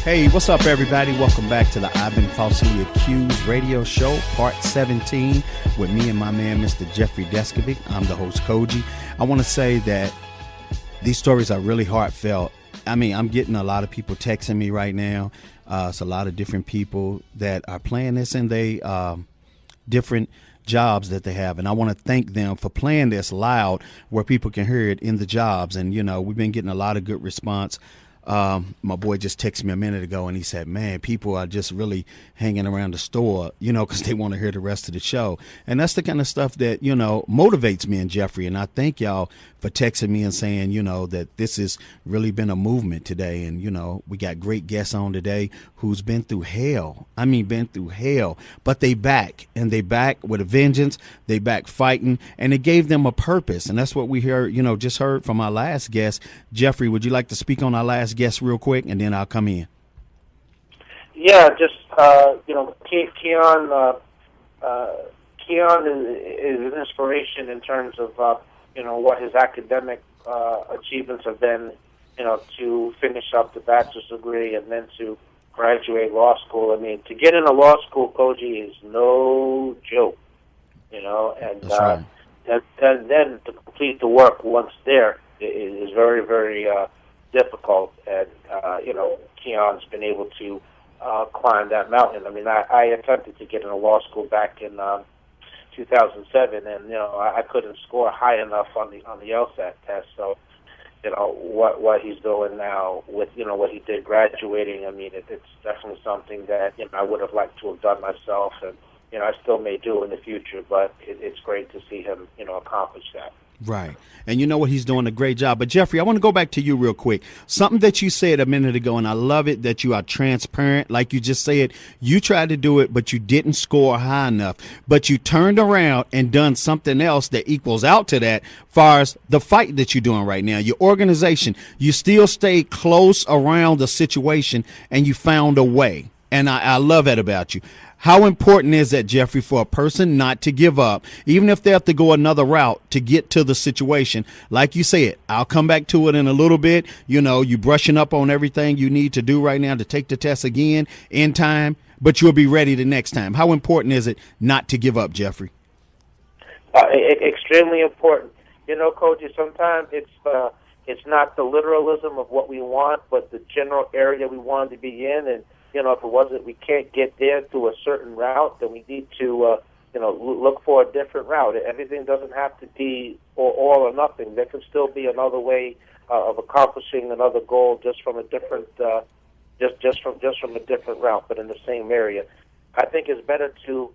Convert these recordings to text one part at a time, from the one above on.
Hey, what's up, everybody? Welcome back to the I've Been Falsely Accused radio show, part 17, with me and my man, Mr. Jeffrey Deskovic. I'm the host, Cogee. I want to say that these stories are really heartfelt. I mean, I'm getting a lot of people texting me right now. It's a lot of different people that are playing this in they different jobs that they have. And I want to thank them for playing this loud where people can hear it in the jobs. And, you know, we've been getting a lot of good response. My boy just texted me a minute ago and he said, man, people are just really hanging around the store, you know, because they want to hear the rest of the show. And that's the kind of stuff that, you know, motivates me and Jeffrey. And I thank y'all for texting me and saying, you know, that this has really been a movement today. And, you know, we got great guests on today who's been through hell. I mean, been through hell, but they back, and they back with a vengeance. They back fighting, and it gave them a purpose. And that's what we heard, you know, just heard from our last guest. Jeffrey, would you like to speak on our last guest real quick, and then I'll come in? Yeah, just, you know, Kian is an inspiration in terms of, you know, what his academic achievements have been, you know, to finish up the bachelor's degree and then to graduate law school. I mean, to get into law school, Cogee, is no joke, you know, and right. and then to complete the work once there is very, very difficult. And, you know, Kian's been able to climb that mountain. I mean, I attempted to get into law school back in 2007, and you know I couldn't score high enough on the LSAT test. So, you know what he's doing now with what he did graduating. I mean, it's definitely something that I would have liked to have done myself, and I still may do in the future. But it's great to see him accomplish that. Right. And you know what? He's doing a great job. But Jeffrey, I want to go back to you real quick. Something that you said a minute ago, and I love it that you are transparent. Like you just said, you tried to do it, but you didn't score high enough. But you turned around and done something else that equals out to that, far as the fight that you're doing right now. Your organization, you still stayed close around the situation, and you found a way. And I love that about you. How important is that, Jeffrey, for a person not to give up, even if they have to go another route to get to the situation? Like you said, I'll come back to it in a little bit. You brushing up on everything you need to do right now to take the test again in time, but you'll be ready the next time. How important is it not to give up, Jeffrey? Extremely important. Cogee, sometimes it's not the literalism of what we want, but the general area we want to be in. And if it wasn't, we can't get there through a certain route, then we need to, look for a different route. Everything doesn't have to be all or nothing. There can still be another way of accomplishing another goal, just from a different, just from a different route, but in the same area. I think it's better to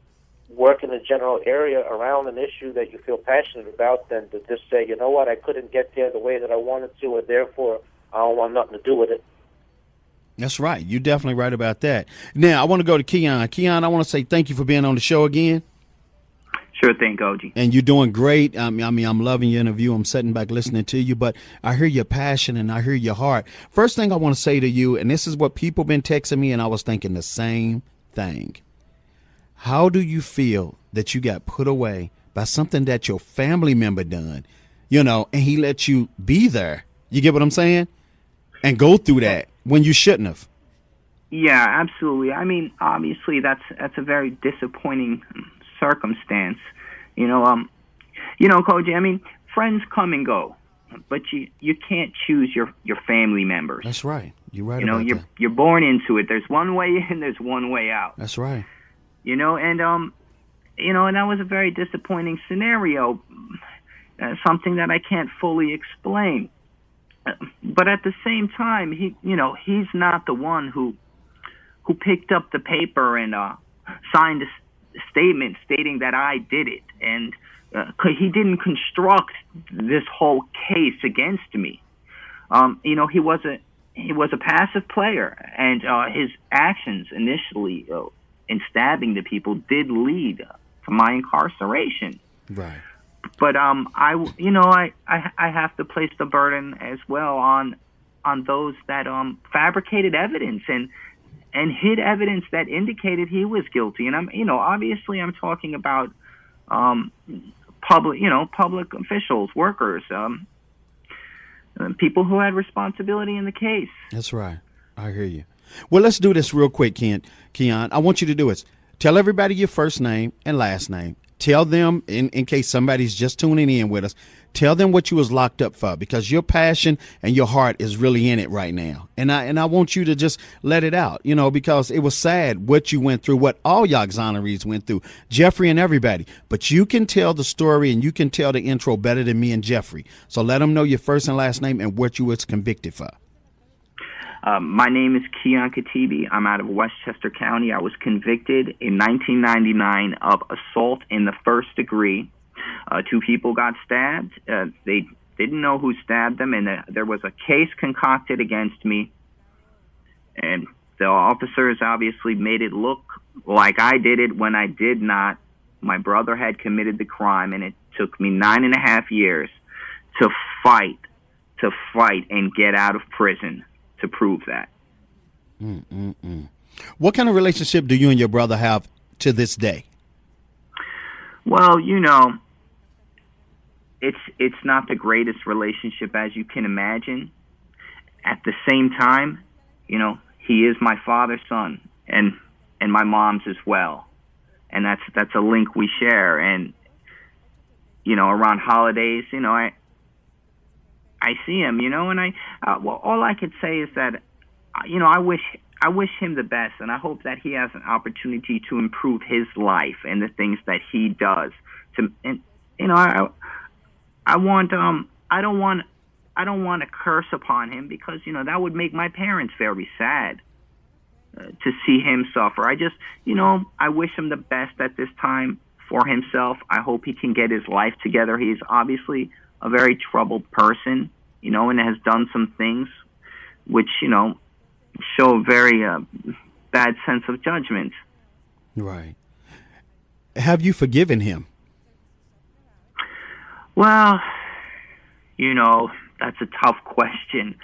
work in a general area around an issue that you feel passionate about than to just say, you know what, I couldn't get there the way that I wanted to, and therefore I don't want nothing to do with it. That's right. You're definitely right about that. Now, I want to go to Kian. Kian, I want to say thank you for being on the show again. Sure thing, Cogee. And you're doing great. I mean, I'm loving your interview. I'm sitting back listening to you, but I hear your passion and I hear your heart. First thing I want to say to you, and this is what people been texting me, and I was thinking the same thing. How do you feel that you got put away by something that your family member done, and he let you be there? You get what I'm saying? And go through that when you shouldn't have. Yeah, absolutely. I mean, obviously, that's a very disappointing circumstance. Cogee, I mean, friends come and go, but you can't choose your family members. That's right. You're right about that. You're born into it. There's one way in, there's one way out. That's right. And that was a very disappointing scenario, something that I can't fully explain. But at the same time, he's not the one who picked up the paper and signed a statement stating that I did it, and he didn't construct this whole case against me. He was a passive player, and his actions initially in stabbing the people did lead to my incarceration. Right. But I have to place the burden as well on those that fabricated evidence and hid evidence that indicated he was guilty. And obviously I'm talking about public officials, workers, people who had responsibility in the case. That's right. I hear you. Well, let's do this real quick, Kian. I want you to do it. Tell everybody your first name and last name. Tell them, in case somebody's just tuning in with us, tell them what you was locked up for, because your passion and your heart is really in it right now. And I want you to just let it out, because it was sad what you went through, what all y'all exonerees went through, Jeffrey and everybody. But you can tell the story and you can tell the intro better than me and Jeffrey. So let them know your first and last name and what you was convicted for. My name is Kian Khatibi. I'm out of Westchester County. I was convicted in 1999 of assault in the first degree. 2 people got stabbed. They didn't know who stabbed them, and there was a case concocted against me. And the officers obviously made it look like I did it when I did not. My brother had committed the crime, and it took me 9.5 years to fight and get out of prison to prove that. What kind of relationship do you and your brother have to this day? Well, it's not the greatest relationship as you can imagine. At the same time, he is my father's son and my mom's as well. And that's a link we share. And, around holidays, I see him, and all I could say is that, I wish him the best, and I hope that he has an opportunity to improve his life and the things that he does. I don't want to curse upon him, because that would make my parents very sad to see him suffer. I just, I wish him the best at this time for himself. I hope he can get his life together. He's obviously a very troubled person, and has done some things which, show a very bad sense of judgment. Right. Have you forgiven him? Well, that's a tough question.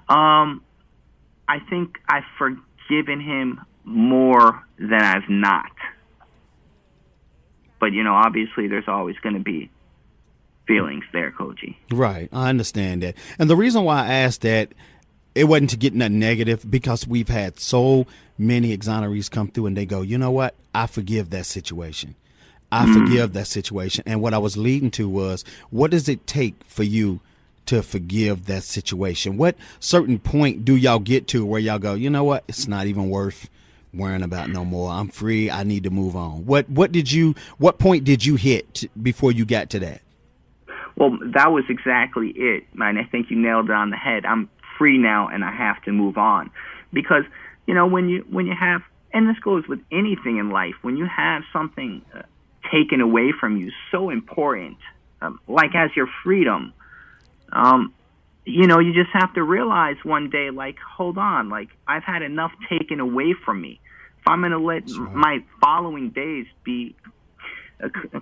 I think I've forgiven him more than I've not. But, obviously there's always going to be feelings there, Cogee. Right. I understand that. And the reason why I asked that, it wasn't to get nothing negative, because we've had so many exonerees come through and they go, you know what? I forgive that situation. I forgive that situation. And what I was leading to was, what does it take for you to forgive that situation? What certain point do y'all get to where y'all go, you know what? It's not even worth worrying about no more. I'm free. I need to move on. What point did you hit before you got to that? Well, that was exactly it, man. I think you nailed it on the head. I'm free now, and I have to move on, because when you have, and this goes with anything in life, when you have something taken away from you so important, like as your freedom, you just have to realize one day, like, hold on, like, I've had enough taken away from me. If I'm going to let my following days be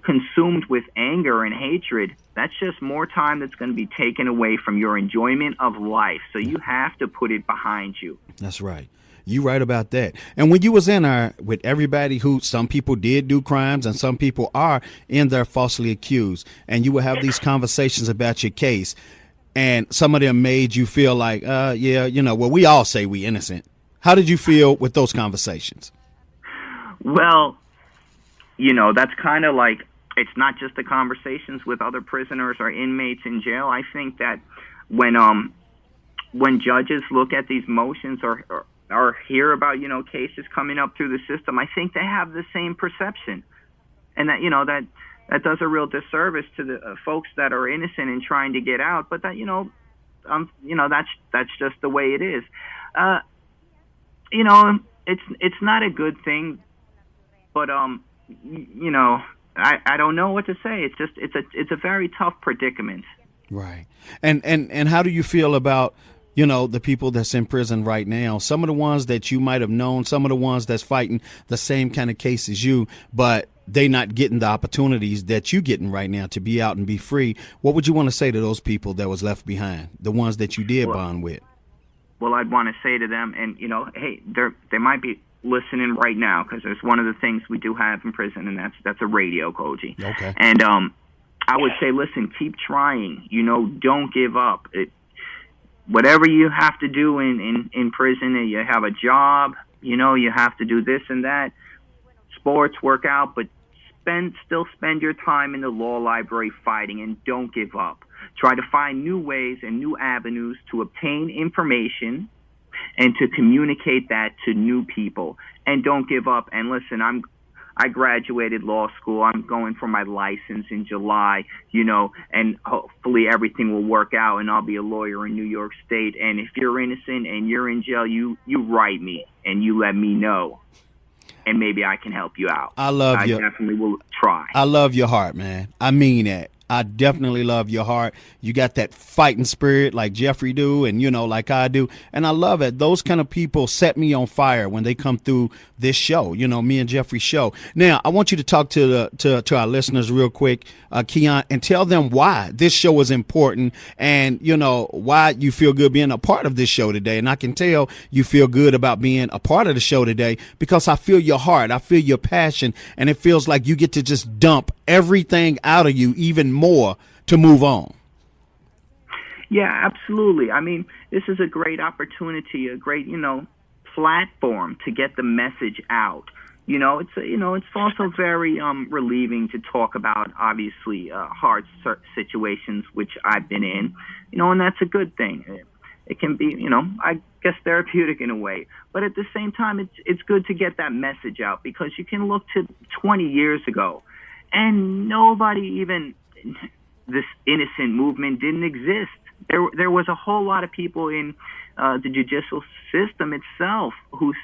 consumed with anger and hatred, that's just more time that's going to be taken away from your enjoyment of life. So you have to put it behind you. That's right. You right about that. And when you was in there with everybody, who some people did do crimes and some people are in there falsely accused, and you would have these conversations about your case, and some of them made you feel like, we all say we innocent. How did you feel with those conversations? Well, that's kind of like, it's not just the conversations with other prisoners or inmates in jail. I think that when judges look at these motions or hear about, cases coming up through the system, I think they have the same perception. And that, that does a real disservice to the folks that are innocent and trying to get out. But that, that's just the way it is. It's not a good thing, but, I don't know what to say. It's just, it's a very tough predicament. Right. And how do you feel about, the people that's in prison right now, some of the ones that you might have known, some of the ones that's fighting the same kind of case as you, but they not getting the opportunities that you getting right now to be out and be free? What would you want to say to those people that was left behind, the ones that you did bond with? Well, I'd want to say to them, and, hey, they might be listening right now, because there's one of the things we do have in prison, and that's a radio, Cogee. Okay. And I would say, listen, keep trying. Don't give up. whatever you have to do in prison, and you have a job, you have to do this and that, sports, work out, but still spend your time in the law library fighting, and don't give up. Try to find new ways and new avenues to obtain information and to communicate that to new people, and don't give up. And listen, I graduated law school. I'm going for my license in July, and hopefully everything will work out and I'll be a lawyer in New York State. And if you're innocent and you're in jail, you write me and you let me know, and maybe I can help you out. I definitely will try. I love your heart, man. I mean that. I definitely love your heart. You got that fighting spirit like Jeffrey do, and like I do, and I love it. Those kind of people set me on fire when they come through this show, me and Jeffrey's show. Now, I want you to talk to our listeners real quick, Kian, and tell them why this show is important, and why you feel good being a part of this show today. And I can tell you feel good about being a part of the show today because I feel your heart, I feel your passion, and it feels like you get to just dump everything out of you, even more, to move on. Yeah, absolutely. I mean, this is a great opportunity, a great, platform to get the message out. It's also very relieving to talk about, obviously, hard situations, which I've been in, and that's a good thing. It can be, I guess, therapeutic in a way. But at the same time, it's good to get that message out, because you can look to 20 years ago, and nobody even, this innocent movement didn't exist. There was a whole lot of people in the judicial system itself who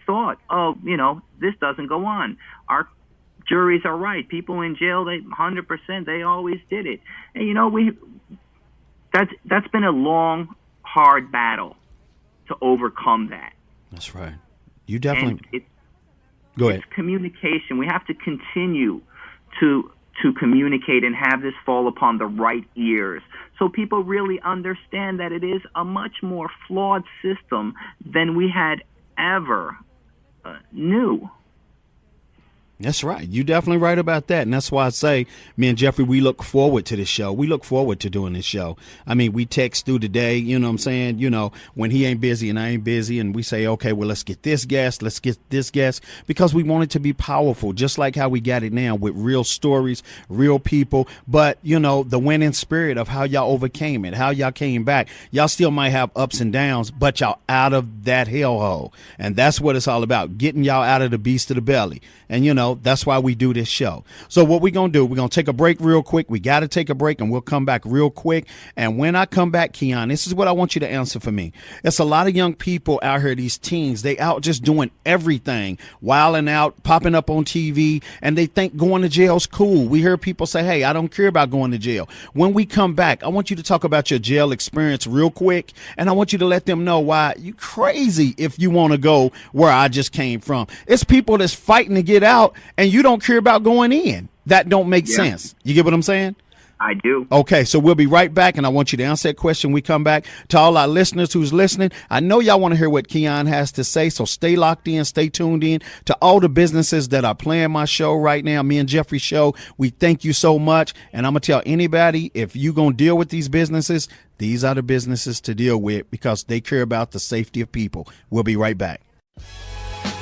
thought, this doesn't go on. Our juries are right. People in jail, 100%, they always did it. And that's been a long, hard battle to overcome that. That's right. You definitely. Go ahead. It's communication. We have to continue to communicate and have this fall upon the right ears, so people really understand that it is a much more flawed system than we had ever knew. That's right. You're definitely right about that. And that's why I say, me and Jeffrey, we look forward to this show. We look forward to doing this show. I mean, we text through the day, you know what I'm saying? When he ain't busy and I ain't busy, and we say, okay, well, let's get this guest, because we want it to be powerful, just like how we got it now with real stories, real people. But, the winning spirit of how y'all overcame it, how y'all came back. Y'all still might have ups and downs, but y'all out of that hellhole. And that's what it's all about, getting y'all out of the beast of the belly. And, that's why we do this show. So what we're going to do, we're going to take a break real quick. We got to take a break, and we'll come back real quick. And when I come back, Kian, this is what I want you to answer for me. It's a lot of young people out here, these teens, they out just doing everything, wilding out, popping up on TV, and they think going to jail's cool. We hear people say, hey, I don't care about going to jail. When we come back, I want you to talk about your jail experience real quick, and I want you to let them know why you crazy if you want to go where I just came from. It's people that's fighting to get out, and you don't care about going in. That don't make sense. You get what I'm saying? I do. Okay, so we'll be right back, and I want you to answer that question when we come back. To all our listeners who's listening, I know y'all want to hear what Kian has to say, so stay locked in, stay tuned in. To all the businesses that are playing my show right now, me and Jeffrey's show, we thank you so much. And I'm going to tell anybody, if you're going to deal with these businesses, these are the businesses to deal with, because they care about the safety of people. We'll be right back.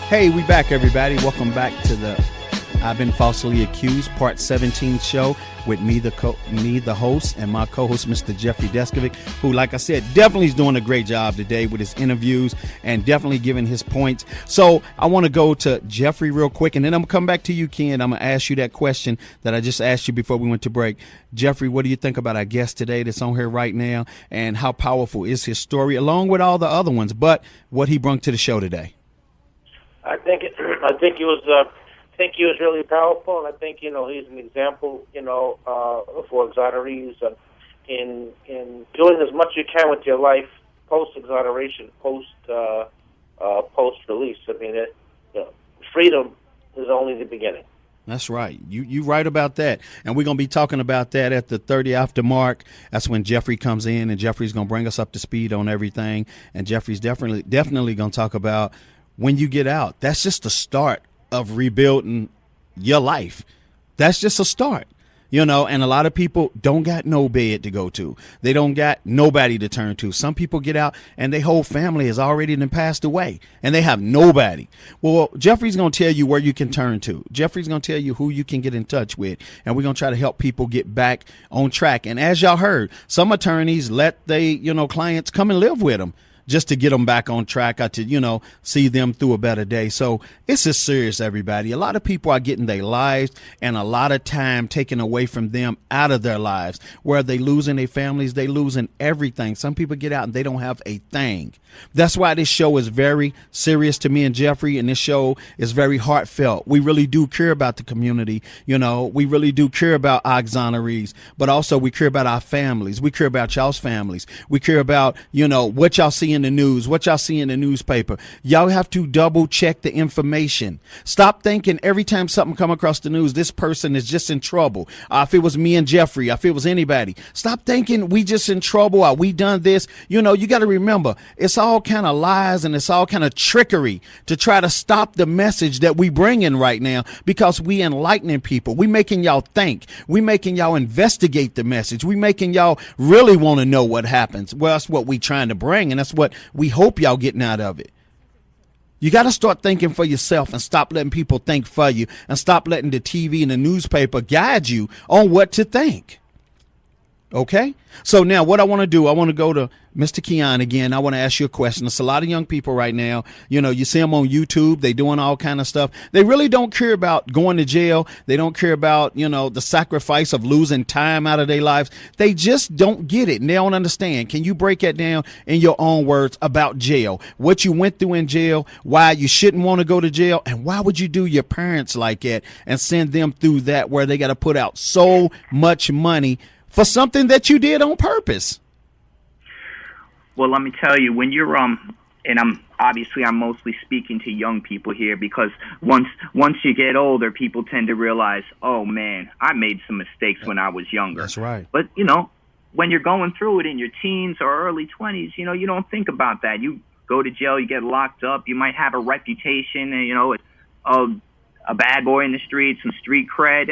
Hey, we back, everybody. Welcome back to the I've Been Falsely Accused, Part 17 show with me, the host, and my co-host, Mr. Jeffrey Deskovic, who, like I said, definitely is doing a great job today with his interviews and definitely giving his points. So I want to go to Jeffrey real quick, and then I'm going to come back to you, Ken. I'm going to ask you that question that I just asked you before we went to break. Jeffrey, what do you think about our guest today that's on here right now, and how powerful is his story, along with all the other ones, but what he brought to the show today? I think he was really powerful, and I think he's an example for exonerees in doing as much as you can with your life post exoneration, post release. I mean, freedom is only the beginning. That's right. You right about that. And we're going to be talking about that at the 30 after mark. That's when Jeffrey comes in, and Jeffrey's going to bring us up to speed on everything. And Jeffrey's definitely going to talk about when you get out. That's just the start of rebuilding your life. That's just a start. You know, and a lot of people don't got no bed to go to. They don't got nobody to turn to. Some people get out and their whole family has already been passed away and they have nobody. Well, Jeffrey's going to tell you where you can turn to. Jeffrey's going to tell you who you can get in touch with. And we're going to try to help people get back on track. And as y'all heard, some attorneys let they, clients come and live with them, just to get them back on track or to, see them through a better day. So it's just serious, everybody. A lot of people are getting their lives and a lot of time taken away from them out of their lives, where they losing their families, they losing everything. Some people get out and they don't have a thing. That's why this show is very serious to me and Jeffrey, and this show is very heartfelt. We really do care about the community. We really do care about our exonerees, but also we care about our families. We care about y'all's families. We care about, what y'all see in the news, what y'all see in the newspaper. Y'all have to double check the information. Stop thinking every time something come across the news, this person is just in trouble. If it was me and Jeffrey, if it was anybody, stop thinking we just in trouble or we done this. You got to remember, it's all kind of lies and it's all kind of trickery to try to stop the message that we bring in right now, because we enlightening people. We making y'all think. We making y'all investigate the message. We making y'all really want to know what happens. Well, that's what we trying to bring, and that's what we hope y'all getting out of it. You got to start thinking for yourself and stop letting people think for you, and stop letting the TV and the newspaper guide you on what to think. Okay? So now what I want to do, I want to go to Mr. Kian again. I want to ask you a question. It's a lot of young people right now. You see them on YouTube. They doing all kind of stuff. They really don't care about going to jail. They don't care about, the sacrifice of losing time out of their lives. They just don't get it and they don't understand. Can you break that down in your own words about jail? What you went through in jail, why you shouldn't want to go to jail, and why would you do your parents like that and send them through that where they got to put out so much money for something that you did on purpose? Well, let me tell you, when you're and I'm mostly speaking to young people here, because once you get older, people tend to realize, oh man, I made some mistakes when I was younger. That's right. But when you're going through it in your teens or early 20s, you don't think about that. You go to jail, you get locked up, you might have a reputation, a bad boy in the streets, some street cred,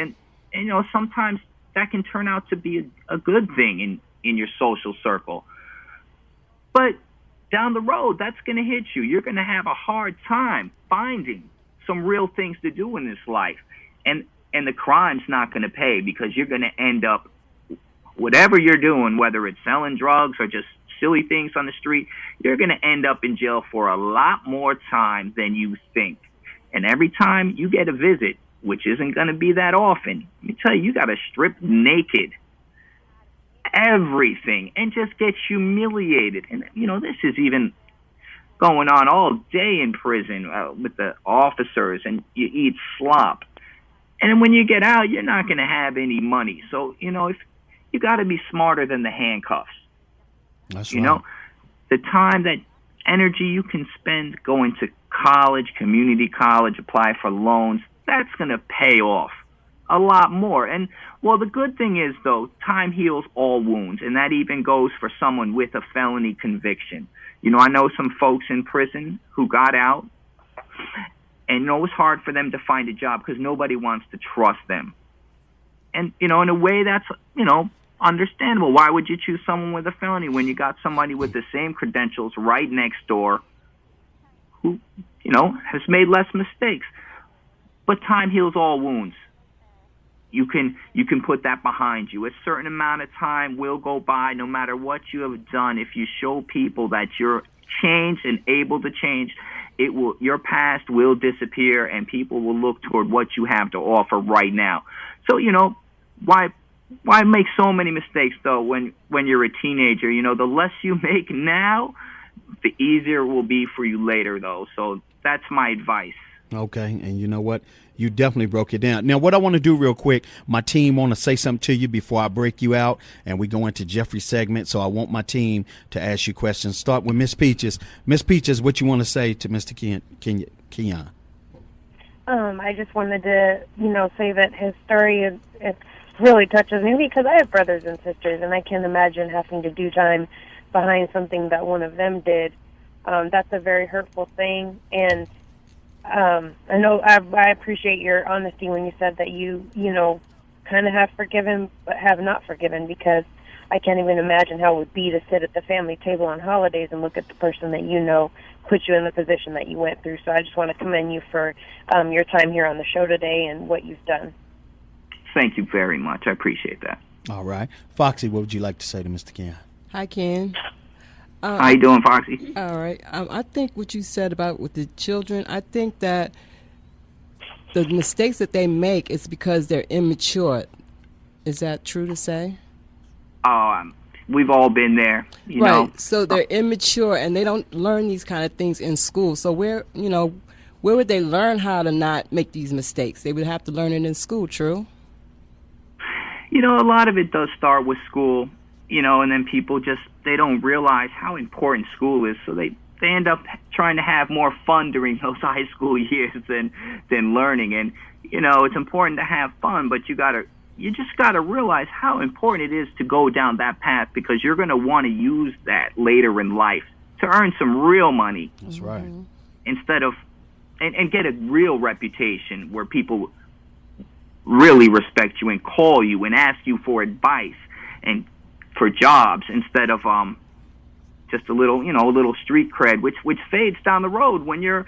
and sometimes that can turn out to be a good thing in your social circle. But down the road, that's going to hit you. You're going to have a hard time finding some real things to do in this life. And the crime's not going to pay, because you're going to end up, whatever you're doing, whether it's selling drugs or just silly things on the street, you're going to end up in jail for a lot more time than you think. And every time you get a visit, which isn't going to be that often, let me tell you, you got to strip naked everything and just get humiliated. And this is even going on all day in prison with the officers, and you eat slop. And then when you get out, you're not going to have any money. So if you got to be smarter than the handcuffs. That's right. The time, that energy you can spend going to college, community college, apply for loans, that's going to pay off a lot more. And, well, the good thing is, though, time heals all wounds, and that even goes for someone with a felony conviction. I know some folks in prison who got out, and, it was hard for them to find a job because nobody wants to trust them. And, in a way that's, understandable. Why would you choose someone with a felony when you got somebody with the same credentials right next door who, has made less mistakes? But time heals all wounds. You can put that behind you. A certain amount of time will go by, no matter what you have done. If you show people that you're changed and able to change, your past will disappear, and people will look toward what you have to offer right now. So, why make so many mistakes, though, when you're a teenager? The less you make now, the easier it will be for you later, though. So that's my advice. Okay, and you know what? You definitely broke it down. Now, what I want to do real quick, my team want to say something to you before I break you out, and we go into Jeffrey's segment, so I want my team to ask you questions. Start with Miss Peaches. Miss Peaches, what you want to say to Mr. Kian? I just wanted to, say that his story, it really touches me, because I have brothers and sisters, and I can't imagine having to do time behind something that one of them did. That's a very hurtful thing, and I know I appreciate your honesty when you said that you kind of have forgiven but have not forgiven, because I can't even imagine how it would be to sit at the family table on holidays and look at the person that you know put you in the position that you went through. So I just want to commend you for your time here on the show today and what you've done. Thank you very much. I appreciate that. All right. Foxy, what would you like to say to Mr. Kian? Hi, Ken. How you doing, Foxy? All right. I think what you said about with the children, I think that the mistakes that they make is because they're immature. Is that true to say? We've all been there, you know. So they're immature and they don't learn these kind of things in school. So where would they learn how to not make these mistakes? They would have to learn it in school, true? You know, a lot of it does start with school, you know, and then people they don't realize how important school is, so they end up trying to have more fun during those high school years than learning. And, you know, it's important to have fun, but you just got to realize how important it is to go down that path, because you're going to want to use that later in life to earn some real money. That's right. Instead of, and get a real reputation where people really respect you and call you and ask you for advice and for jobs, instead of just a little street cred, which fades down the road when you're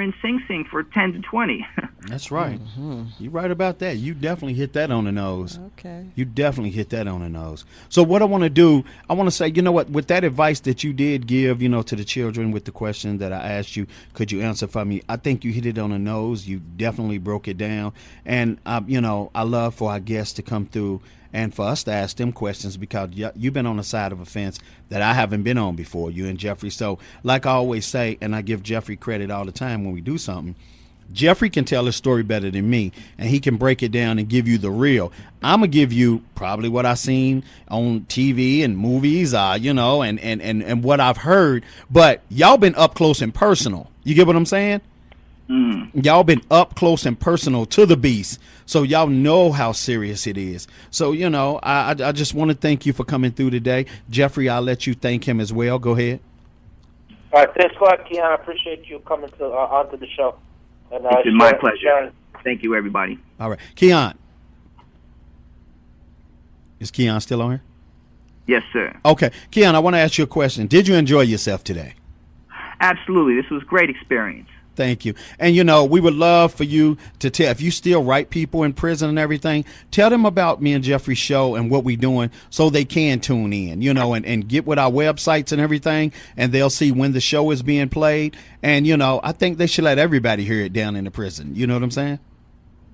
in Sing Sing for 10 to 20. That's right. Mm-hmm. You're right about that. You definitely hit that on the nose. Okay. You definitely hit that on the nose. So what I want to do, I want to say, you know what, with that advice that you did give, you know, to the children with the question that I asked you, could you answer for me? I think you hit it on the nose. You definitely broke it down. And, I love for our guests to come through and for us to ask them questions, because you've been on a side of a fence that I haven't been on before, you and Jeffrey. So like I always say, and I give Jeffrey credit all the time when we do something, Jeffrey can tell his story better than me, and he can break it down and give you the real. I'm going to give you probably what I've seen on TV and movies, and what I've heard. But y'all been up close and personal. You get what I'm saying? Y'all been up close and personal to the beast, so y'all know how serious it is. So, I just want to thank you for coming through today. Jeffrey, I'll let you thank him as well. Go ahead. All right, thanks a lot, Kian. I appreciate you coming onto the show. And, it's been my pleasure. Thank you, everybody. All right. Kian. Is Kian still on here? Yes, sir. Okay. Kian, I want to ask you a question. Did you enjoy yourself today? Absolutely. This was a great experience. Thank you. And, we would love for you to tell, if you still write people in prison and everything, tell them about me and Jeffrey's show and what we're doing so they can tune in, and get with our websites and everything, and they'll see when the show is being played. And, I think they should let everybody hear it down in the prison. You know what I'm saying?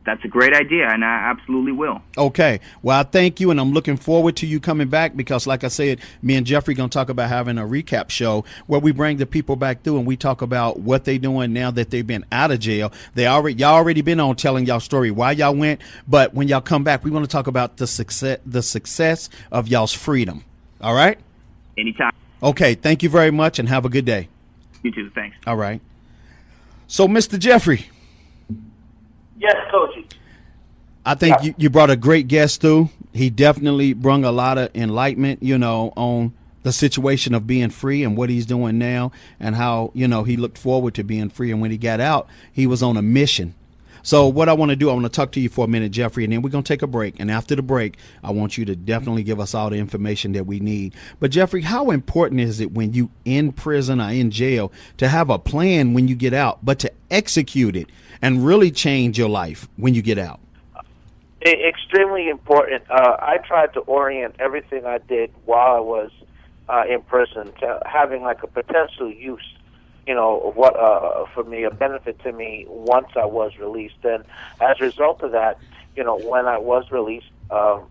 That's a great idea, and I absolutely will. Okay. Well, I thank you, and I'm looking forward to you coming back, because, like I said, me and Jeffrey going to talk about having a recap show where we bring the people back through and we talk about what they're doing now that they've been out of jail. Y'all already been on telling y'all story why y'all went, but when y'all come back, we want to talk about the success of y'all's freedom. All right? Anytime. Okay. Thank you very much, and have a good day. You too. Thanks. All right. So, Mr. Jeffrey. Yes, Cogee. I think you brought a great guest through. He definitely brought a lot of enlightenment, on the situation of being free and what he's doing now, and how, he looked forward to being free. And when he got out, he was on a mission. So what I want to do, I want to talk to you for a minute, Jeffrey, and then we're going to take a break. And after the break, I want you to definitely give us all the information that we need. But Jeffrey, how important is it when you in prison or in jail to have a plan when you get out, but to execute it and really change your life when you get out? Extremely important. I tried to orient everything I did while I was in prison to having like a potential use, what for me, a benefit to me once I was released. And as a result of that, when I was released, I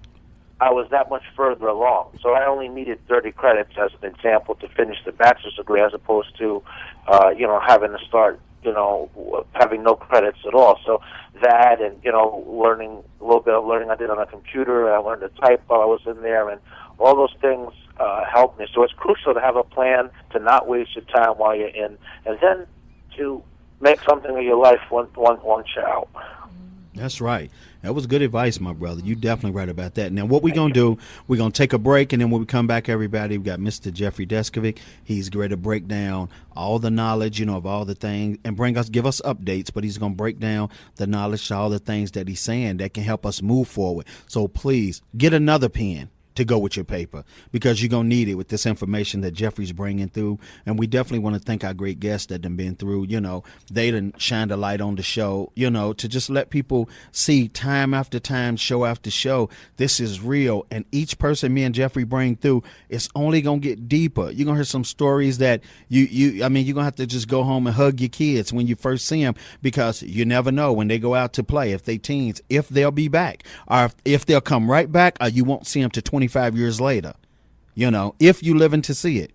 was that much further along. So I only needed 30 credits as an example to finish the bachelor's degree, as opposed to, having to start, having no credits at all. So that, and, learning a little bit of learning I did on a computer, I learned to type while I was in there, and all those things helped me. So it's crucial to have a plan, to not waste your time while you're in, and then to make something of your life once you're out. That's right. That was good advice, my brother. You definitely right about that. Now, what we're going to do, we're going to take a break, and then when we come back, everybody, we've got Mr. Jeffrey Deskovic. He's going to break down all the knowledge, of all the things and give us updates, but he's going to break down the knowledge to all the things that he's saying that can help us move forward. So please get another pen to go with your paper, because you're going to need it with this information that Jeffrey's bringing through. And we definitely want to thank our great guests that done been through. They done shined a light on the show, to just let people see time after time, show after show, this is real. And each person me and Jeffrey bring through, it's only going to get deeper. You're going to hear some stories that you're going to have to just go home and hug your kids when you first see them, because you never know when they go out to play, if they teens, if they'll be back, or if they'll come right back, or you won't see them to 25 years later, if you living to see it.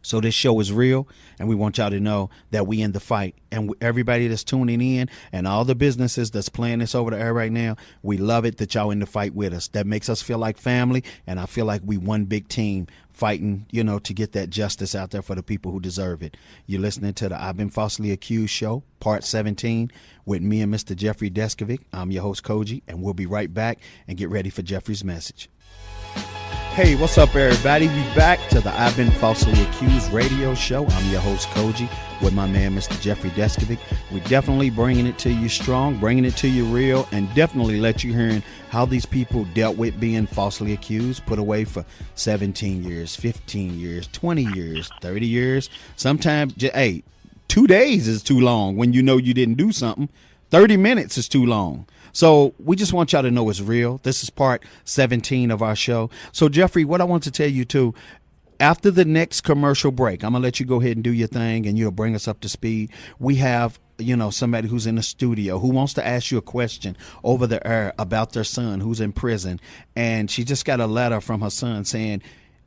So this show is real, and we want y'all to know that we in the fight. And everybody that's tuning in and all the businesses that's playing this over the air right now, we love it that y'all in the fight with us. That makes us feel like family, and I feel like we one big team fighting, to get that justice out there for the people who deserve it. You're listening to the I've Been Falsely Accused show, part 17, with me and Mr. Jeffrey Deskovic. I'm your host, Cogee, and we'll be right back, and get ready for Jeffrey's message. Hey, what's up, everybody? We back to the I've Been Falsely Accused radio show. I'm your host, Cogee, with my man, Mr. Jeffrey Deskovic. We're definitely bringing it to you strong, bringing it to you real, and definitely let you hear how these people dealt with being falsely accused, put away for 17 years, 15 years, 20 years, 30 years. Sometimes, 2 days is too long when you know you didn't do something. 30 minutes is too long. So we just want y'all to know it's real. This is part 17 of our show. So, Jeffrey, what I want to tell you, too, after the next commercial break, I'm going to let you go ahead and do your thing, and you'll bring us up to speed. We have, somebody who's in the studio who wants to ask you a question over the air about their son who's in prison. And she just got a letter from her son saying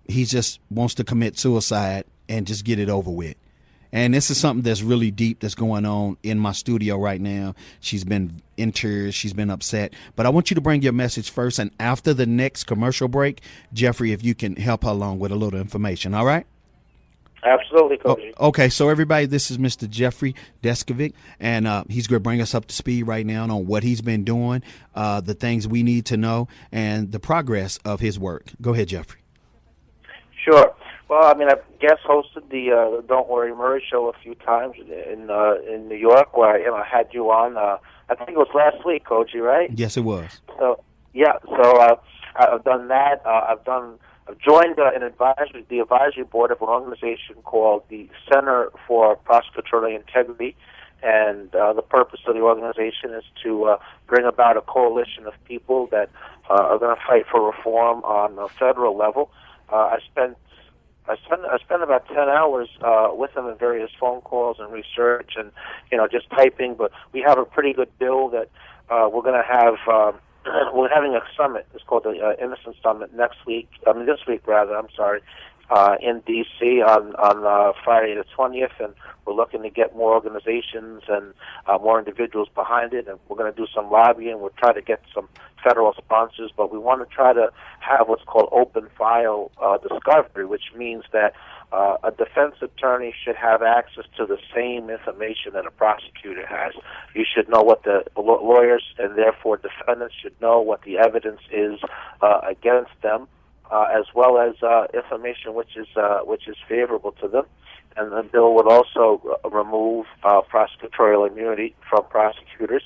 he just wants to commit suicide and just get it over with. And this is something that's really deep that's going on in my studio right now. She's been in tears. She's been upset. But I want you to bring your message first. And after the next commercial break, Jeffrey, if you can help her along with a little information. All right? Absolutely, Cogee. Okay, so everybody, this is Mr. Jeffrey Deskovic, and he's going to bring us up to speed right now on what he's been doing, the things we need to know, and the progress of his work. Go ahead, Jeffrey. Sure. Well, I mean, I've guest hosted the Don't Worry Murray show a few times in New York, where I had you on. I think it was last week, Cogee, right? Yes, it was. So yeah, I've done that. I've joined the advisory board of an organization called the Center for Prosecutorial Integrity, and the purpose of the organization is to bring about a coalition of people that are going to fight for reform on a federal level. I spent about 10 hours with them in various phone calls and research and, just typing. But we have a pretty good bill that we're going to have. We're having a summit. It's called the Innocent Summit this week, in D.C. on Friday the 20th. And we're looking to get more organizations and more individuals behind it. And we're going to do some lobbying. We'll try to get some federal sponsors, but we want to try to have what's called open file discovery, which means that a defense attorney should have access to the same information that a prosecutor has. You should know what the lawyers and therefore defendants should know what the evidence is against them, as well as information which is favorable to them. And the bill would also remove prosecutorial immunity from prosecutors.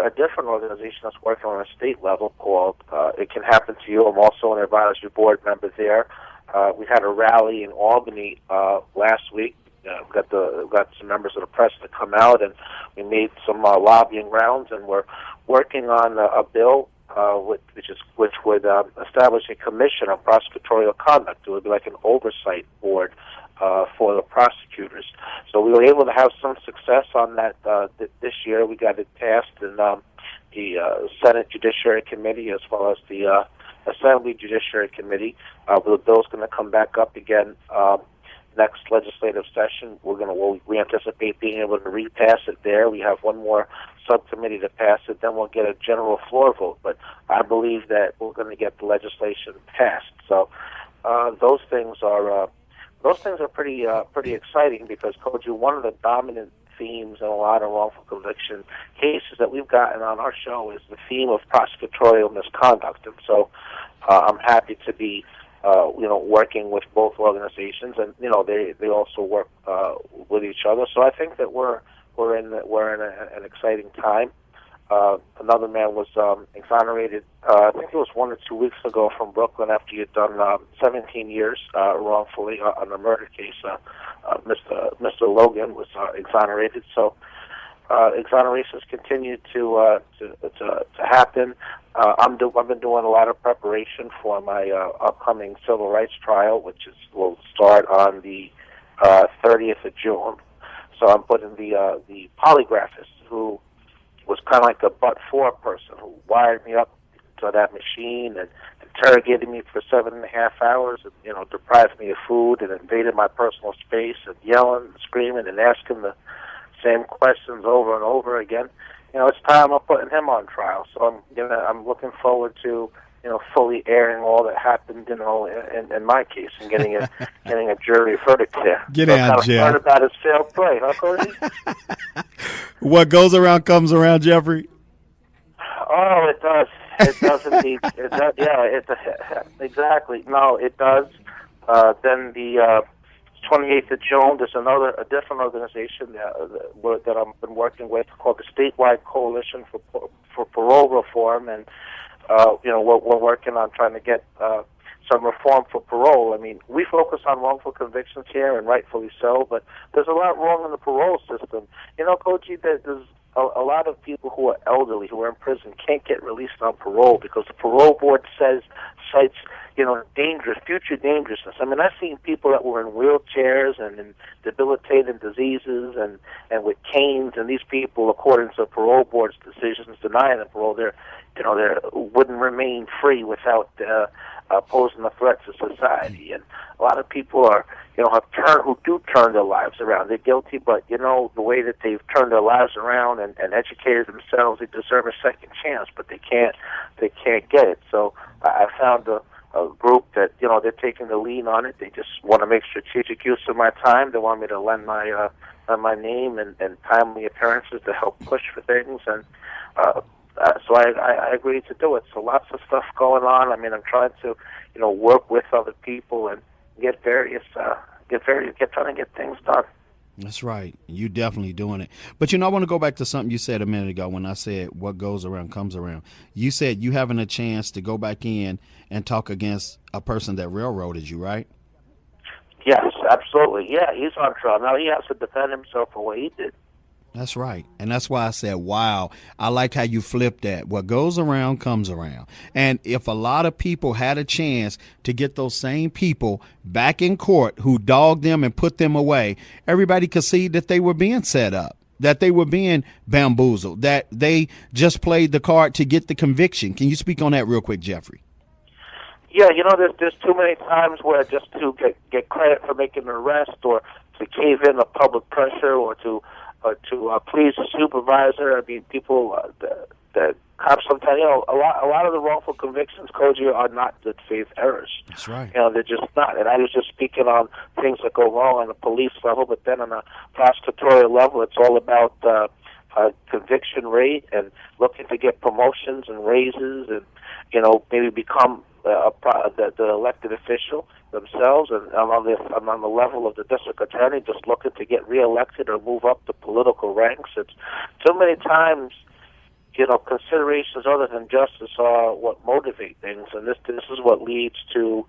A different organization that's working on a state level called It Can Happen to You. I'm also an advisory board member there. We had a rally in Albany last week. We got some members of the press to come out, and we made some lobbying rounds, and we're working on a bill which would establish a commission on prosecutorial conduct. It would be like an oversight board for the prosecutors. So we were able to have some success on that this year. We got it passed in the Senate Judiciary Committee as well as the Assembly Judiciary Committee. The bill's going to come back up again next legislative session. We anticipate being able to repass it there. We have one more subcommittee to pass it. Then we'll get a general floor vote. But I believe that we're going to get the legislation passed. So those things are pretty exciting because, Cogee, one of the dominant themes and a lot of wrongful conviction cases that we've gotten on our show is the theme of prosecutorial misconduct. And so I'm happy to be working with both organizations, and they also work with each other. So I think that we're in an exciting time. Another man was exonerated, I think it was 1 or 2 weeks ago, from Brooklyn after he had done 17 years wrongfully on a murder case. Mr. Logan was exonerated. So exonerations continue to happen. I've been doing a lot of preparation for my upcoming civil rights trial, which will start on the 30th of June. So I'm putting the polygraphist who was kind of like a but-for person who wired me up to that machine and interrogated me for 7.5 hours, and deprived me of food and invaded my personal space and yelling and screaming and asking the same questions over and over again. It's time I'm putting him on trial. So I'm looking forward to fully airing all that happened in my case and getting a jury verdict there. Get out, Jeff. Learn about his fair play, huh, Cody? What goes around comes around, Jeffrey. Oh, it does. It does indeed. It does, yeah, exactly. No, it does. Then the 28th of June, there's a different organization that I've been working with called the Statewide Coalition for Parole Reform, and we're working on trying to get some reform for parole. I mean, we focus on wrongful convictions here, and rightfully so, but there's a lot wrong in the parole system. Cogee, there's a lot of people who are elderly, who are in prison, can't get released on parole because the parole board cites future dangerousness. I mean, I've seen people that were in wheelchairs and in debilitating diseases and with canes, and these people, according to the parole board's decisions denying them parole, they wouldn't remain free without posing a threat to society. And a lot of people who do turn their lives around. They're guilty, but the way that they've turned their lives around and educated themselves, they deserve a second chance, but they can't get it. So I found a group that they're taking the lead on it. They just want to make strategic use of my time. They want me to lend my name and timely appearances to help push for things, and so I agreed to do it. So lots of stuff going on. I mean, I'm trying to work with other people and trying to get things done. That's right. You definitely doing it. But I want to go back to something you said a minute ago when I said what goes around comes around. You said you having a chance to go back in and talk against a person that railroaded you, right? Yes, absolutely. Yeah, he's on trial. Now he has to defend himself for what he did. That's right. And that's why I said, wow, I like how you flipped that. What goes around comes around. And if a lot of people had a chance to get those same people back in court who dogged them and put them away, everybody could see that they were being set up, that they were being bamboozled, that they just played the card to get the conviction. Can you speak on that real quick, Jeffrey? Yeah, there's too many times where just to get credit for making an arrest or to cave in to public pressure or to please the supervisor. I mean, people, the cops sometimes, a lot of the wrongful convictions, Cogee, are not good faith errors. That's right. They're just not. And I was just speaking on things that go wrong on the police level, but then on a prosecutorial level, it's all about conviction rate and looking to get promotions and raises and, maybe become the elected official themselves, and on the level of the district attorney, just looking to get reelected or move up the political ranks. It's too many times, considerations other than justice are what motivate things, and this is what leads to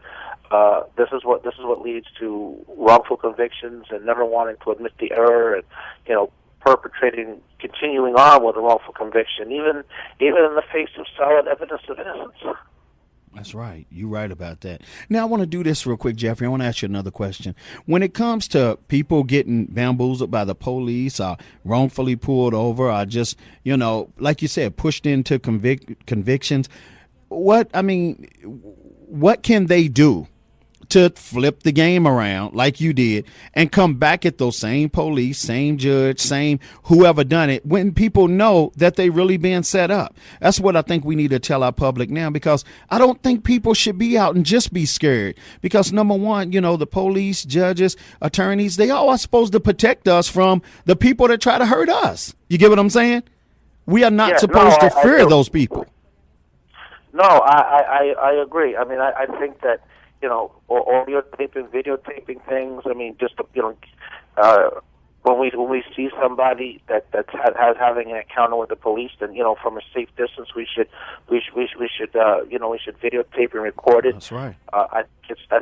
wrongful convictions and never wanting to admit the error and continuing on with a wrongful conviction, even in the face of solid evidence of innocence. That's right. You're right about that. Now, I want to do this real quick, Jeffrey. I want to ask you another question. When it comes to people getting bamboozled by the police or wrongfully pulled over or just, like you said, pushed into convictions, what can they do to flip the game around like you did and come back at those same police, same judge, same whoever done it, when people know that they really being set up. That's what I think we need to tell our public now, because I don't think people should be out and just be scared, because number one, the police, judges, attorneys, they all are supposed to protect us from the people that try to hurt us. You get what I'm saying? We are not supposed to fear those people. No, I agree. I mean, I think that, audio taping, videotaping things. I mean, just when we see somebody that's having an encounter with the police, then from a safe distance, we should videotape and record it. That's right. I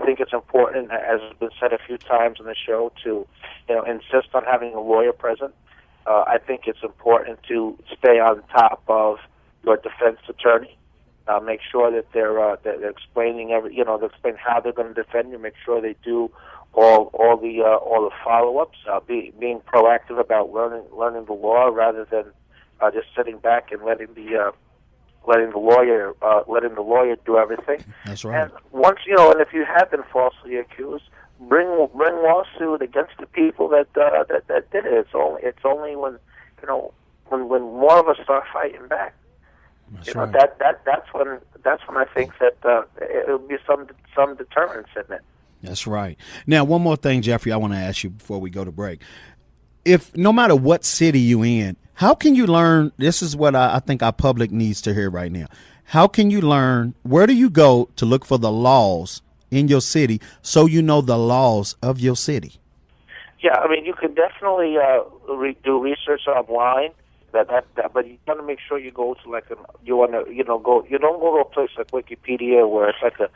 think it's important, as has been said a few times on the show, to insist on having a lawyer present. I think it's important to stay on top of your defense attorney. Make sure that they're explaining they explain how they're going to defend you. Make sure they do all the follow-ups. Being proactive about learning the law rather than just sitting back and letting the lawyer do everything. That's right. And once and if you have been falsely accused, bring lawsuit against the people that did it. It's only when when more of us start fighting back. That's right. That's when I think that it'll be some deterrence in it. That's right. Now, one more thing, Jeffrey, I want to ask you before we go to break. If no matter what city you in, how can you learn? This is what I think our public needs to hear right now. How can you learn? Where do you go to look for the laws in your city so you know the laws of your city? Yeah, I mean, you can definitely do research online. But you want to make sure you go to you don't go to a place like Wikipedia where it's like a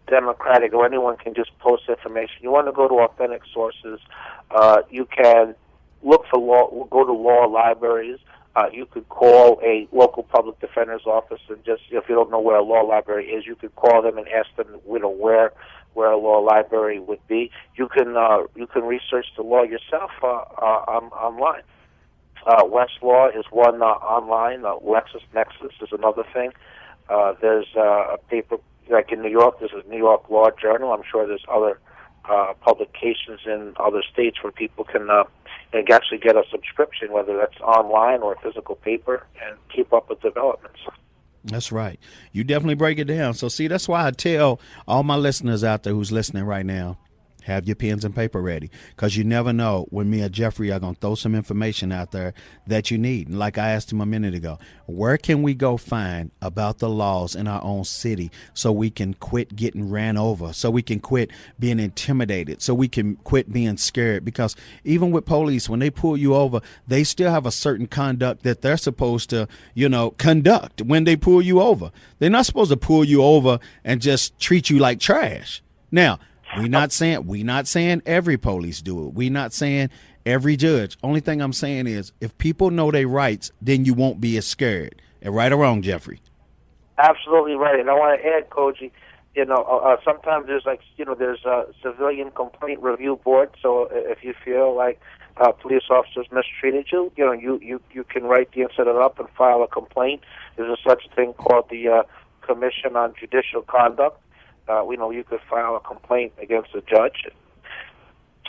democratic or anyone can just post information. You want to go to authentic sources. You can look for go to law libraries. You could call a local public defender's office, and just if you don't know where a law library is, you could call them and ask them where a law library would be. You can research the law yourself online. Westlaw is one online. LexisNexis is another thing. There's a paper, like in New York, there's a New York Law Journal. I'm sure there's other publications in other states where people can actually get a subscription, whether that's online or physical paper, and keep up with developments. That's right. You definitely break it down. So, see, that's why I tell all my listeners out there who's listening right now, have your pens and paper ready, because you never know when me or Jeffrey are going to throw some information out there that you need. And like I asked him a minute ago, where can we go find about the laws in our own city so we can quit getting ran over, so we can quit being intimidated, so we can quit being scared? Because even with police, when they pull you over, they still have a certain conduct that they're supposed to, conduct when they pull you over. They're not supposed to pull you over and just treat you like trash. Now, we're not saying every police do it. We're not saying every judge. Only thing I'm saying is if people know their rights, then you won't be as scared. Right or wrong, Jeffrey? Absolutely right. And I want to add, Cogee, sometimes there's there's a civilian complaint review board. So if you feel like police officers mistreated you, you can write the incident up and file a complaint. There's such a thing called the Commission on Judicial Conduct. You could file a complaint against a judge.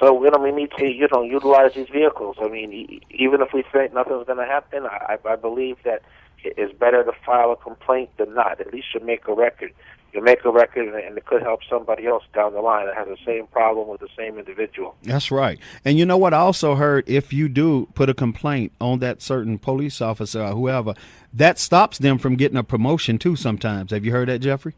So, we need to, utilize these vehicles. I mean, even if we think nothing's going to happen, I believe that it's better to file a complaint than not. At least you make a record. You make a record, and it could help somebody else down the line that has the same problem with the same individual. That's right. And you know what? I also heard if you do put a complaint on that certain police officer or whoever, that stops them from getting a promotion, too, sometimes. Have you heard that, Jeffrey?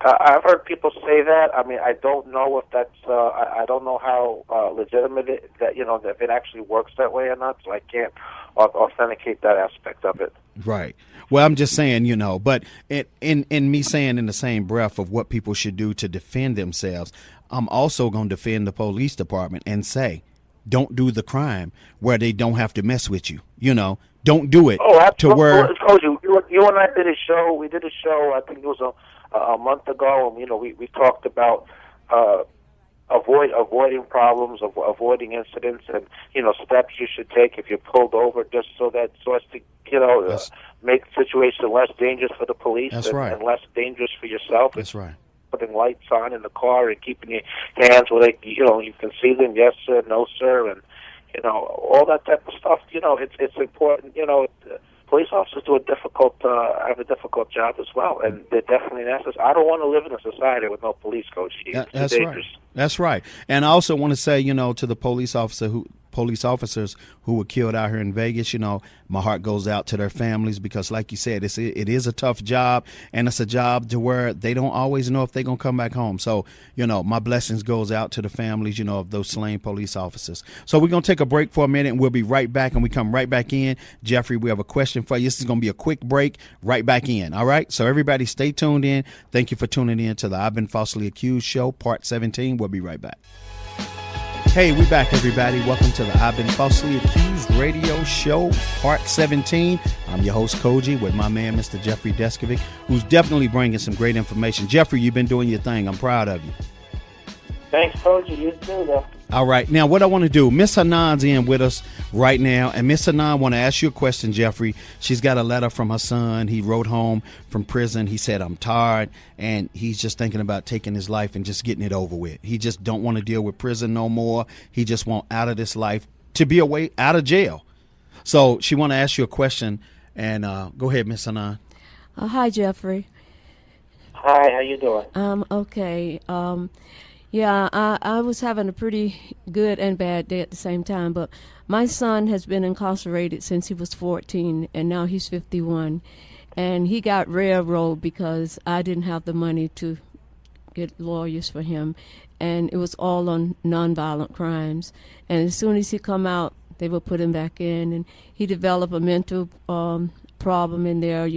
I've heard people say that. I mean, I don't know if that's. I don't know how legitimate if it actually works that way or not. So I can't authenticate that aspect of it. Right. Well, I'm just saying, But in me saying in the same breath of what people should do to defend themselves, I'm also going to defend the police department and say, don't do the crime where they don't have to mess with you. Don't do it to where. You and I did a show. We did a show. I think it was a month ago, and we talked about avoiding problems, avoiding incidents, and steps you should take if you're pulled over, just so as to make the situation less dangerous for the police and less dangerous for yourself. That's right. putting lights on in the car and keeping your hands where they, you can see them, yes sir, no sir, and all that type of stuff. It's important. Police officers have a difficult job as well, and they're definitely necessary. I don't want to live in a society with no police, Coach. It's That's dangerous. right. That's right. And I also want to say, to the police officers who were killed out here in Vegas, my heart goes out to their families, because like you said, it is a tough job, and it's a job to where they don't always know if they're going to come back home. So, my blessings goes out to the families, of those slain police officers. So we're going to take a break for a minute, and we'll be right back, and we come right back in. Jeffrey, we have a question for you. This is going to be a quick break, right back in. All right. So everybody stay tuned in. Thank you for tuning in to the I've Been Falsely Accused show, part 17. We'll be right back. Hey, we back, everybody. Welcome to the I've Been Falsely Accused radio show, part 17. I'm your host, Cogee, with my man, Mr. Jeffrey Deskovic, who's definitely bringing some great information. Jeffrey, you've been doing your thing. I'm proud of you. Thanks, Cogee. You too, though. All right. Now, what I want to do, Miss Hanan's in with us right now, and Miss Hanan want to ask you a question, Jeffrey. She's got a letter from her son. He wrote home from prison. He said, I'm tired, and he's just thinking about taking his life and just getting it over with. He just don't want to deal with prison no more. He just want out of this life, to be away out of jail. So she want to ask you a question, and go ahead, Miss Hanan. Hi, Jeffrey. Hi, how you doing? Okay. Yeah, I was having a pretty good and bad day at the same time, but my son has been incarcerated since he was 14, and now he's 51. And he got railroaded because I didn't have the money to get lawyers for him, and it was all on nonviolent crimes. And as soon as he come out, they would put him back in, and he developed a mental problem in there,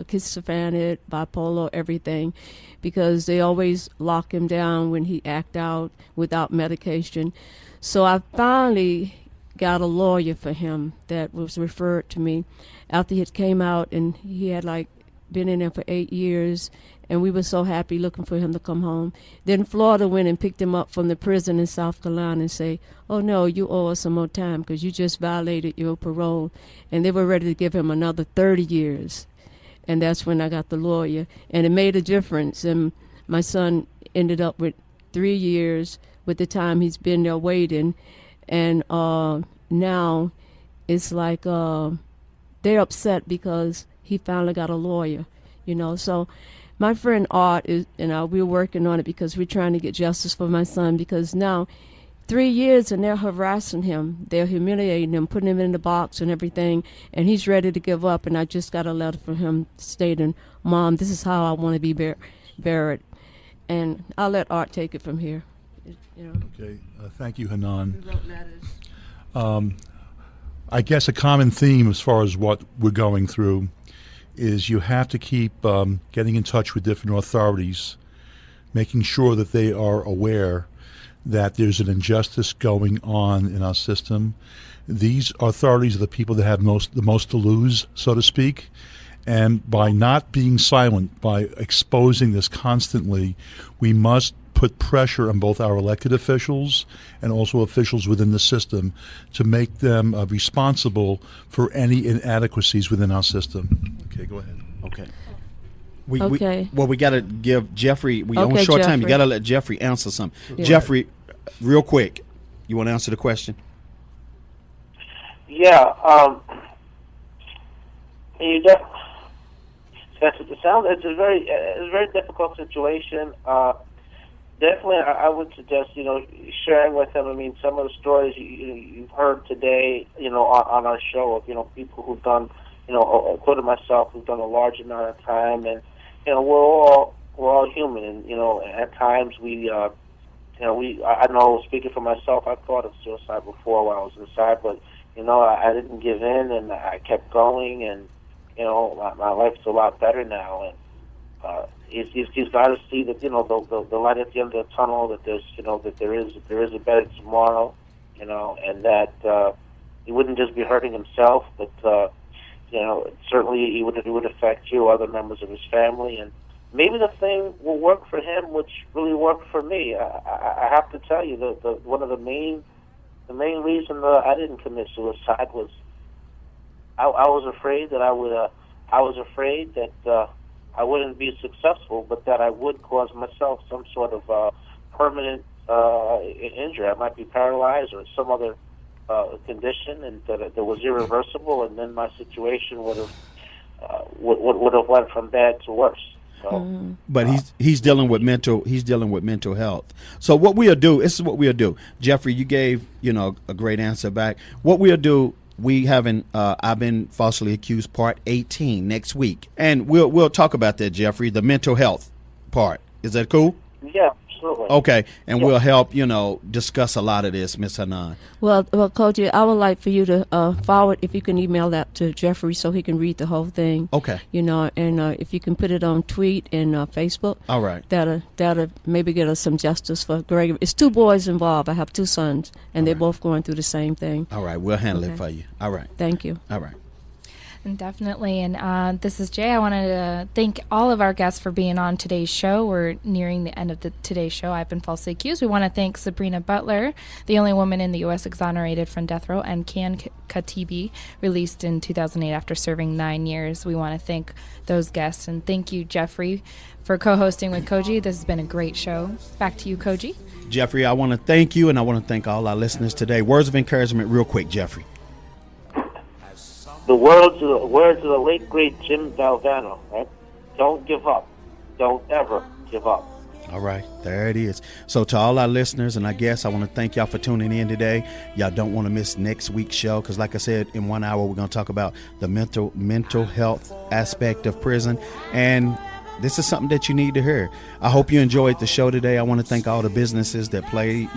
schizophrenic, bipolar, everything, because they always lock him down when he act out without medication. So I finally got a lawyer for him that was referred to me after he came out, and he had been in there for 8 years, and we were so happy looking for him to come home. Then Florida went and picked him up from the prison in South Carolina and say, oh no, you owe us some more time because you just violated your parole. And they were ready to give him another 30 years. And that's when I got the lawyer. And it made a difference. And my son ended up with 3 years with the time he's been there waiting. And now it's like they're upset because he finally got a lawyer, So my friend Art we're working on it because we're trying to get justice for my son, because now 3 years and they're harassing him. They're humiliating him, putting him in the box and everything, and he's ready to give up. And I just got a letter from him stating, Mom, this is how I want to be buried. And I'll let Art take it from here. Okay. Thank you, Hanan. We wrote letters. I guess a common theme as far as what we're going through is you have to keep getting in touch with different authorities, making sure that they are aware that there's an injustice going on in our system. These authorities are the people that have the most to lose, so to speak. And by not being silent, by exposing this constantly, we must put pressure on both our elected officials and also officials within the system to make them responsible for any inadequacies within our system. Okay, go ahead. Okay. Okay. We got to give Jeffrey, Okay, on short time, you Jeffrey. got to let Jeffrey answer something. Yeah. Jeffrey, real quick, you want to answer the question? Yeah. It's a very difficult situation. Definitely, I would suggest sharing with them. I mean, some of the stories you've heard today, on our show of people who've done, including myself, who've done a large amount of time, and we're all human, and at times I know, speaking for myself, I've thought of suicide before while I was inside, but I didn't give in, and I kept going, and my life's a lot better now, and he's got to see that the light at the end of the tunnel, that there's that there is a better tomorrow, and that he wouldn't just be hurting himself, but certainly it would affect you, other members of his family, and maybe the thing will work for him, which really worked for me. I have to tell you, one of the main reason that I didn't commit suicide was I was afraid that I wouldn't be successful, but that I would cause myself some sort of permanent injury. I might be paralyzed or some other condition, and that was irreversible, and then my situation would have went from bad to worse. So, but he's dealing with mental health. So what we'll do, this is what we'll do. Jeffrey, you gave a great answer back. What we'll do, we having I've been falsely accused part 18 next week, and we'll talk about that, Jeffrey, the mental health part. Is that cool? Yeah, absolutely. Okay, and we'll help discuss a lot of this, Miss Hanan. Well, Cogee, I would like for you to forward, if you can email that to Jeffrey so he can read the whole thing. Okay. And if you can put it on tweet and Facebook. All right. That'll maybe get us some justice for Greg. It's 2 boys involved. I have 2 sons, and they're both going through the same thing. All right, we'll handle it for you. All right. Thank you. All right. And definitely. And this is Jay. I wanted to thank all of our guests for being on today's show. We're nearing the end of today's show. I've been falsely accused. We want to thank Sabrina Butler, the only woman in the U.S. exonerated from death row, and Kian Khatibi, released in 2008 after serving 9 years. We want to thank those guests. And thank you, Jeffrey, for co-hosting with Cogee. This has been a great show. Back to you, Cogee. Jeffrey, I want to thank you, and I want to thank all our listeners today. Words of encouragement real quick, Jeffrey. The words of the late, great Jim Valvano, right? Don't give up. Don't ever give up. All right, there it is. So to all our listeners and our guests, I want to thank y'all for tuning in today. Y'all don't want to miss next week's show because, like I said, in 1 hour, we're going to talk about the mental health aspect of prison. And this is something that you need to hear. I hope you enjoyed the show today. I want to thank all the businesses that play,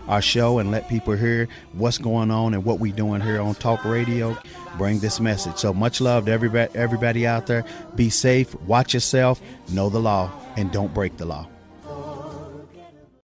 our show and let people hear what's going on and what we're doing here on Talk Radio. Bring this message. So much love to everybody out there. Be safe, watch yourself, know the law, and don't break the law.